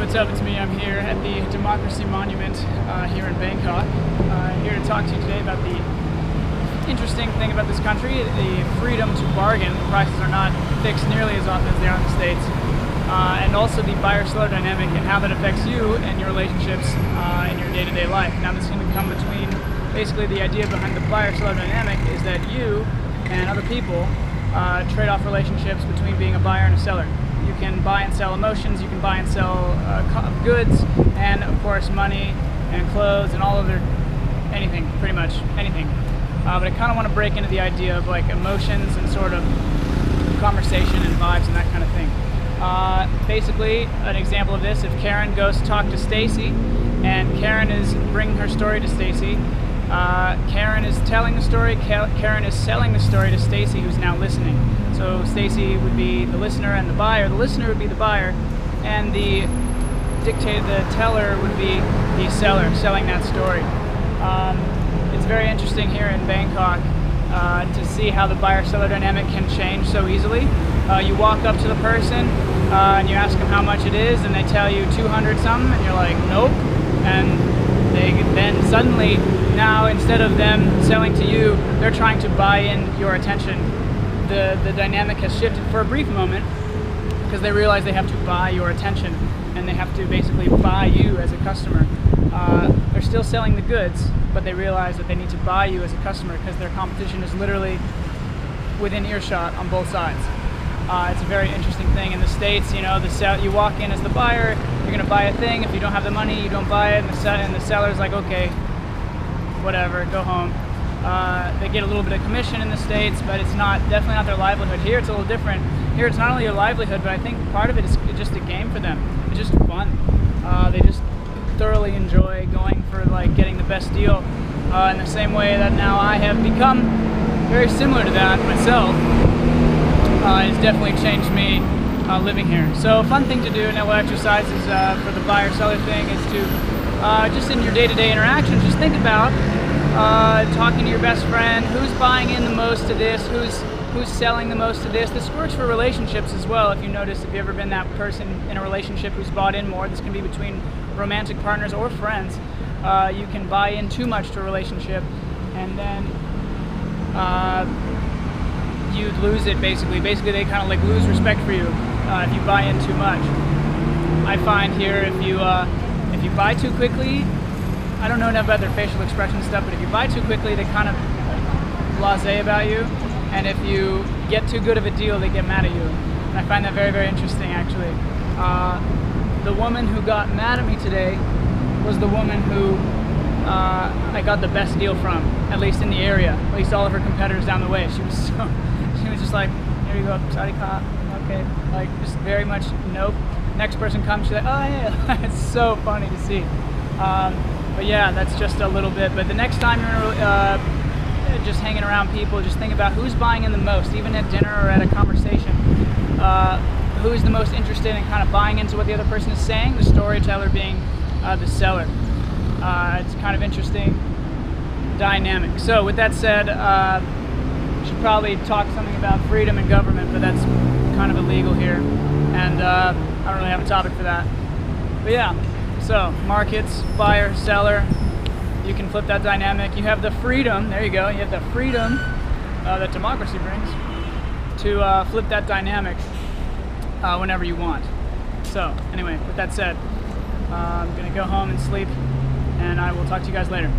what's up? It's me. I'm here at the Democracy Monument here in Bangkok. Here to talk to you today about the interesting thing about this country, the freedom to bargain. The prices are not fixed nearly as often as they are in the States. And also the buyer-seller dynamic and how that affects you and your relationships in your day-to-day life. Now this is going to come between, basically the idea behind the buyer-seller dynamic is that you and other people trade off relationships between being a buyer and a seller. You can buy and sell emotions, you can buy and sell goods, and of course money and clothes and all other, anything, pretty much anything. But I kind of want to break into the idea of like emotions and sort of conversation and vibes and that kind of thing. Basically, an example of this, if Karen goes to talk to Stacy, and Karen is bringing her story to Stacy, Karen is telling the story, Karen is selling the story to Stacy, who's now listening. So Stacy would be the listener and the buyer. The listener would be the buyer, and the teller would be the seller, selling that story. It's very interesting here in Bangkok to see how the buyer-seller dynamic can change so easily. You walk up to the person and you ask them how much it is, and they tell you 200 something, and you're like, nope. And then suddenly, now instead of them selling to you, they're trying to buy in your attention. The dynamic has shifted for a brief moment because they realize they have to buy your attention, and they have to basically buy you as a customer. They're still selling the goods, but they realize that they need to buy you as a customer because their competition is literally within earshot on both sides. It's a very interesting thing in the States. You know, you walk in as the buyer, you're going to buy a thing. If you don't have the money, you don't buy it, and the seller's like, okay, whatever, go home. They get a little bit of commission in the States, but it's definitely not their livelihood. Here it's a little different. Here it's not only your livelihood, but I think part of it is just a game for them. It's just fun. They just thoroughly enjoy going for like getting the best deal in the same way that now I have become very similar to that myself. It's definitely changed me living here. So a fun thing to do, and no exercises for the buyer-seller thing, is to just in your day-to-day interactions, just think about talking to your best friend, who's buying in the most to this, who's selling the most to this. This works for relationships as well. If you notice, if you've ever been that person in a relationship who's bought in more, this can be between romantic partners or friends. You can buy in too much to a relationship, and then you'd lose it basically. Basically, they kind of like lose respect for you if you buy in too much. I find here if you buy too quickly, I don't know enough about their facial expression stuff, but if you buy too quickly, they kind of blasé about you, and if you get too good of a deal, they get mad at you. And I find that very, very interesting, actually. The woman who got mad at me today was the woman who I got the best deal from, at least in the area, at least all of her competitors down the way. She was just like, here you go, sorry, cop, okay, like just very much nope. Next person comes, she's like, oh yeah, it's so funny to see. But yeah, that's just a little bit. But the next time you're just hanging around people, just think about who's buying in the most, even at dinner or at a conversation. Who's the most interested in kind of buying into what the other person is saying, the storyteller being the seller. It's kind of interesting dynamic. So with that said, we should probably talk something about freedom and government, but that's kind of illegal here, and I don't really have a topic for that. But yeah. So, markets, buyer, seller, you can flip that dynamic. You have the freedom, there you go, you have the freedom that democracy brings to flip that dynamic whenever you want. So, anyway, with that said, I'm going to go home and sleep, and I will talk to you guys later.